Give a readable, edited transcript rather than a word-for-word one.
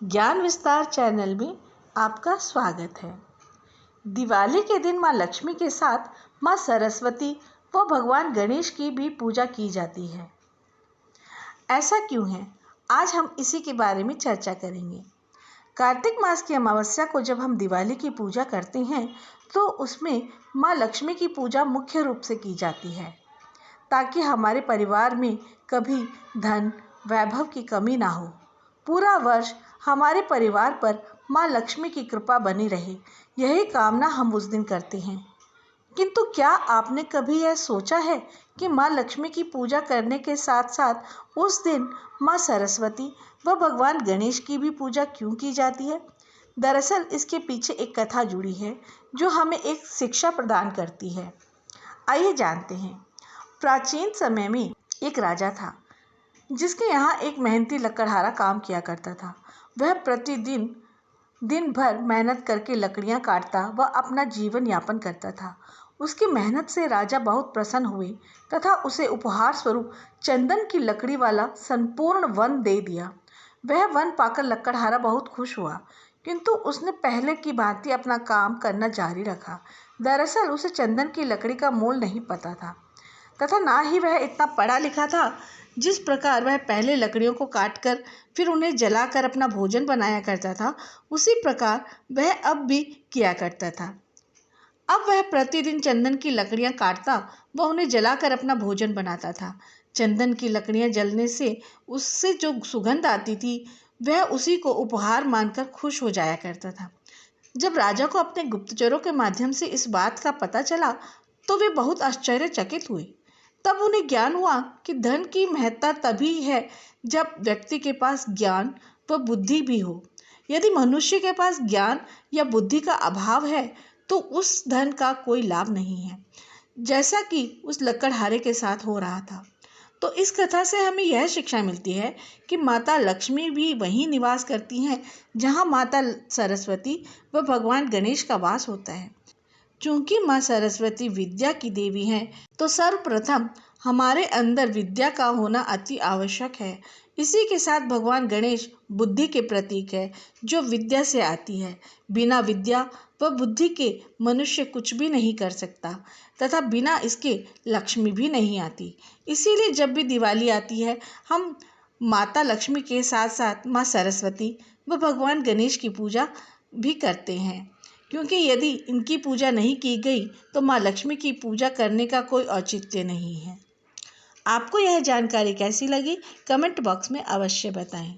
ज्ञान विस्तार चैनल में आपका स्वागत है। दिवाली के दिन माँ लक्ष्मी के साथ माँ सरस्वती व भगवान गणेश की भी पूजा की जाती है। ऐसा क्यों है, आज हम इसी के बारे में चर्चा करेंगे। कार्तिक मास की अमावस्या को जब हम दिवाली की पूजा करते हैं तो उसमें माँ लक्ष्मी की पूजा मुख्य रूप से की जाती है, ताकि हमारे परिवार में कभी धन वैभव की कमी ना हो। पूरा वर्ष हमारे परिवार पर माँ लक्ष्मी की कृपा बनी रहे, यही कामना हम उस दिन करते हैं। किंतु क्या आपने कभी यह सोचा है कि माँ लक्ष्मी की पूजा करने के साथ साथ उस दिन माँ सरस्वती व भगवान गणेश की भी पूजा क्यों की जाती है? दरअसल इसके पीछे एक कथा जुड़ी है जो हमें एक शिक्षा प्रदान करती है। आइए जानते हैं। प्राचीन समय में एक राजा था जिसके यहाँ एक मेहनती लकड़हारा काम किया करता था। वह प्रतिदिन दिन भर मेहनत करके लकड़ियाँ काटता व अपना जीवन यापन करता था। उसकी मेहनत से राजा बहुत प्रसन्न हुए तथा उसे उपहार स्वरूप चंदन की लकड़ी वाला संपूर्ण वन दे दिया। वह वन पाकर लकड़हारा बहुत खुश हुआ, किंतु उसने पहले की भांति अपना काम करना जारी रखा। दरअसल उसे चंदन की लकड़ी का मोल नहीं पता था तथा ना ही वह इतना पढ़ा लिखा था। जिस प्रकार वह पहले लकड़ियों को काटकर फिर उन्हें जलाकर अपना भोजन बनाया करता था, उसी प्रकार वह अब भी किया करता था। अब वह प्रतिदिन चंदन की लकड़ियां काटता व उन्हें जलाकर अपना भोजन बनाता था। चंदन की लकड़ियां जलने से उससे जो सुगंध आती थी, वह उसी को उपहार मानकर खुश हो जाया करता था। जब राजा को अपने गुप्तचरों के माध्यम से इस बात का पता चला तो वे बहुत आश्चर्यचकित हुए। तब उन्हें ज्ञान हुआ कि धन की महत्ता तभी है जब व्यक्ति के पास ज्ञान व बुद्धि भी हो। यदि मनुष्य के पास ज्ञान या बुद्धि का अभाव है तो उस धन का कोई लाभ नहीं है, जैसा कि उस लकड़हारे के साथ हो रहा था। तो इस कथा से हमें यह शिक्षा मिलती है कि माता लक्ष्मी भी वहीं निवास करती हैं जहां माता सरस्वती व भगवान गणेश का वास होता है। चूंकि माँ सरस्वती विद्या की देवी हैं, तो सर्वप्रथम हमारे अंदर विद्या का होना अति आवश्यक है। इसी के साथ भगवान गणेश बुद्धि के प्रतीक है, जो विद्या से आती है। बिना विद्या व बुद्धि के मनुष्य कुछ भी नहीं कर सकता तथा बिना इसके लक्ष्मी भी नहीं आती। इसीलिए जब भी दिवाली आती है, हम माता लक्ष्मी के साथ साथ माँ सरस्वती व भगवान गणेश की पूजा भी करते हैं, क्योंकि यदि इनकी पूजा नहीं की गई तो माँ लक्ष्मी की पूजा करने का कोई औचित्य नहीं है। आपको यह जानकारी कैसी लगी, कमेंट बॉक्स में अवश्य बताएं।